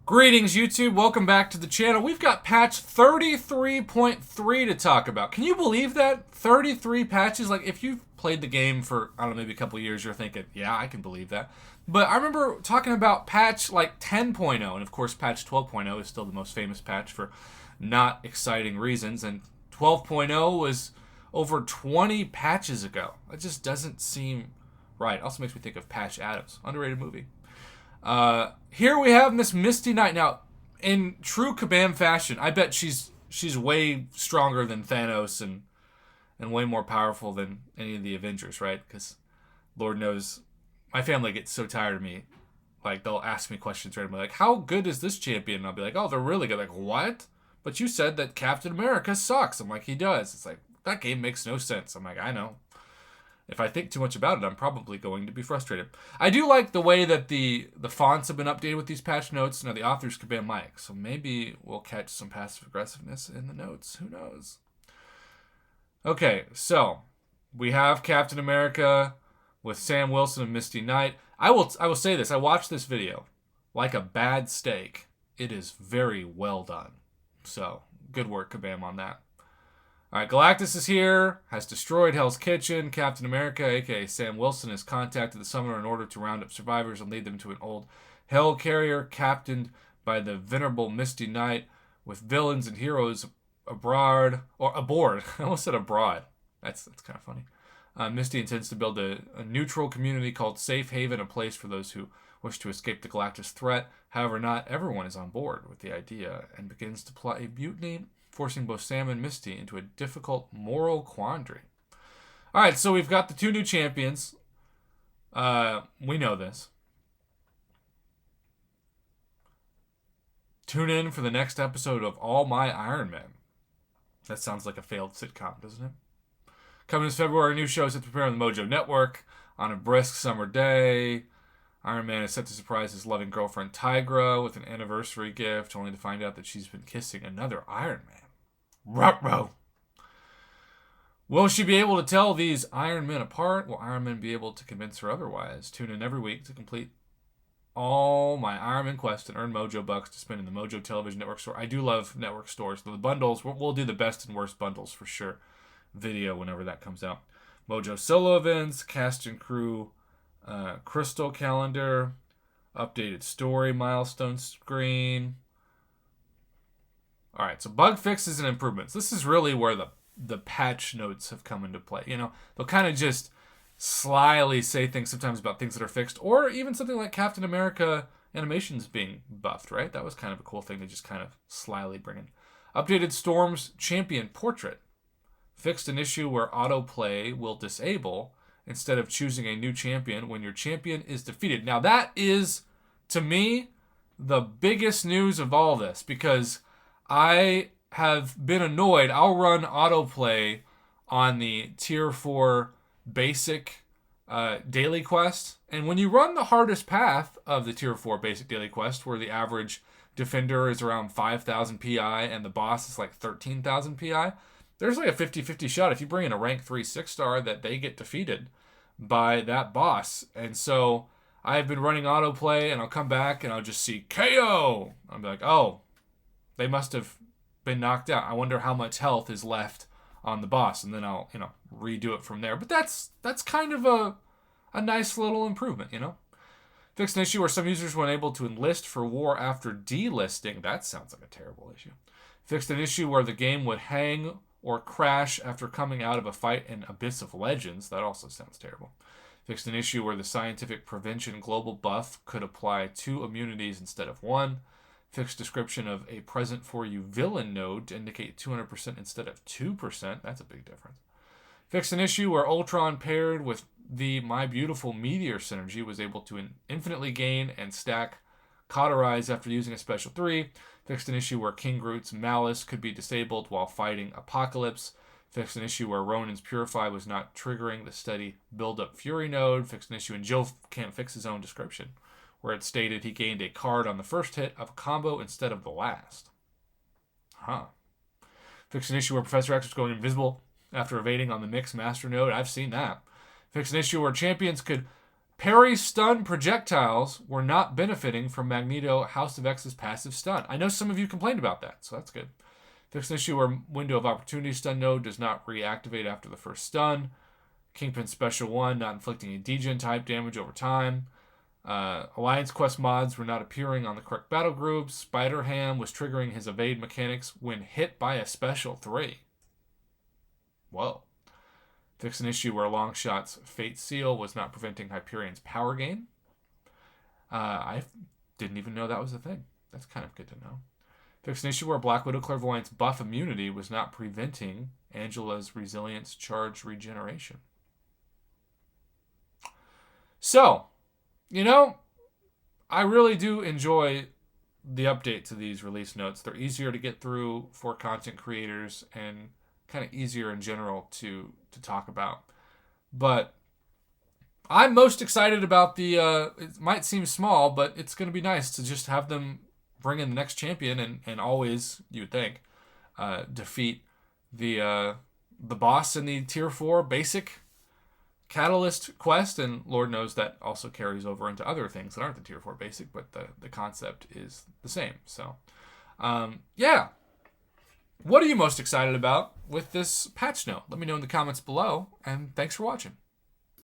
Greetings, YouTube. Welcome back to the channel. We've got patch 33.3 to talk about. Can you believe that? 33 patches? Like, if you've played the game for, I don't know, maybe a couple years, you're thinking, yeah, I can believe that. But I remember talking about patch, like, 10.0, and of course, patch 12.0 is still the most famous patch for not exciting reasons, and 12.0 was over 20 patches ago. It just doesn't seem right. Also makes me think of Patch Adams. Underrated movie. Here we have Miss Misty Knight. Now, in true Kabam fashion, I bet she's way stronger than Thanos and way more powerful than any of the Avengers, right? Because Lord knows my family gets so tired of me. Like, they'll ask me questions randomly, like, how good is this champion? And I'll be like, oh, they're really good. Like, what? But you said that Captain America sucks. I'm like, he does. It's like, that game makes no sense. I'm like, I know. If I think too much about it, I'm probably going to be frustrated. I do like the way that the fonts have been updated with these patch notes. Now, the author's Kabam Mike, so maybe we'll catch some passive aggressiveness in the notes. Who knows? Okay, so we have Captain America with Sam Wilson and Misty Knight. I will say this. I watched this video like a bad steak. It is very well done. So, good work, Kabam, on that. Alright, Galactus is here, has destroyed Hell's Kitchen. Captain America, aka Sam Wilson, has contacted the Summoner in order to round up survivors and lead them to an old Hell Carrier captained by the venerable Misty Knight, with villains and heroes aboard. I almost said abroad. That's kind of funny. Misty intends to build a neutral community called Safe Haven, a place for those who wish to escape the Galactus threat. However, not everyone is on board with the idea and begins to plot a mutiny, forcing both Sam and Misty into a difficult moral quandary. Alright, so we've got the two new champions. We know this. Tune in for the next episode of All My Iron Men. That sounds like a failed sitcom, doesn't it? Coming this February, new shows to prepare on the Mojo Network. On a brisk summer day, Iron Man is set to surprise his loving girlfriend Tigra with an anniversary gift, only to find out that she's been kissing another Iron Man. Ruh-roh. Will she be able to tell these Iron Men apart? Will Iron Man be able to convince her otherwise? Tune in every week to complete all my Iron Man quests and earn Mojo bucks to spend in the Mojo Television Network store. I do love network stores. The bundles, we'll do the best and worst bundles for sure. Video whenever that comes out. Mojo solo events, cast and crew, crystal calendar, updated story milestone screen. Alright, so bug fixes and improvements. This is really where the patch notes have come into play. You know, they'll kind of just slyly say things sometimes about things that are fixed, or even something like Captain America animations being buffed, right? That was kind of a cool thing to just kind of slyly bring in. Updated Storm's champion portrait. Fixed an issue where autoplay will disable instead of choosing a new champion when your champion is defeated. Now that is, to me, the biggest news of all this, because I have been annoyed. I'll run autoplay on the tier 4 basic daily quest. And when you run the hardest path of the tier 4 basic daily quest, where the average defender is around 5,000 PI and the boss is like 13,000 PI, there's like a 50-50 shot if you bring in a rank 3 6-star that they get defeated by that boss. And so I've been running autoplay, and I'll come back and I'll just see KO. I'll be like, oh, they must have been knocked out. I wonder how much health is left on the boss, and then I'll, redo it from there. But that's kind of a nice little improvement, Fixed an issue where some users were unable to enlist for war after delisting. That sounds like a terrible issue. Fixed an issue where the game would hang or crash after coming out of a fight in Abyss of Legends. That also sounds terrible. Fixed an issue where the scientific prevention global buff could apply 2 immunities instead of 1. Fixed description of a present for you villain node to indicate 200% instead of 2%. That's a big difference. Fixed an issue where Ultron paired with the My Beautiful Meteor synergy was able to infinitely gain and stack Cauterize after using a special 3. Fixed an issue where King Groot's Malice could be disabled while fighting Apocalypse. Fixed an issue where Ronin's Purify was not triggering the steady build-up Fury node. Fixed an issue and Joe can't fix his own description, where it stated he gained a card on the first hit of a combo instead of the last. Fixed an issue where Professor X was going invisible after evading on the Mix Master node. I've seen that. Fixed an issue where champions could Parry stun projectiles were not benefiting from Magneto House of X's passive stun. I know some of you complained about that, so that's good. Fixed an issue where Window of Opportunity stun node does not reactivate after the first stun. Kingpin Special 1 not inflicting a degen type damage over time. Alliance Quest mods were not appearing on the correct battle groups. Spider-Ham was triggering his evade mechanics when hit by a Special 3. Whoa. Fix an issue where Longshot's Fate Seal was not preventing Hyperion's power gain. I didn't even know that was a thing. That's kind of good to know. Fix an issue where Black Widow Clairvoyant's buff immunity was not preventing Angela's Resilience charge regeneration. So, I really do enjoy the update to these release notes. They're easier to get through for content creators and kind of easier in general to talk about. But I'm most excited about the, it might seem small, but it's going to be nice to just have them bring in the next champion and always, you would think, defeat the boss in the Tier 4 basic Catalyst quest, and Lord knows that also carries over into other things that aren't the Tier 4 basic, but the concept is the same. So, yeah. What are you most excited about with this patch note? Let me know in the comments below, and thanks for watching.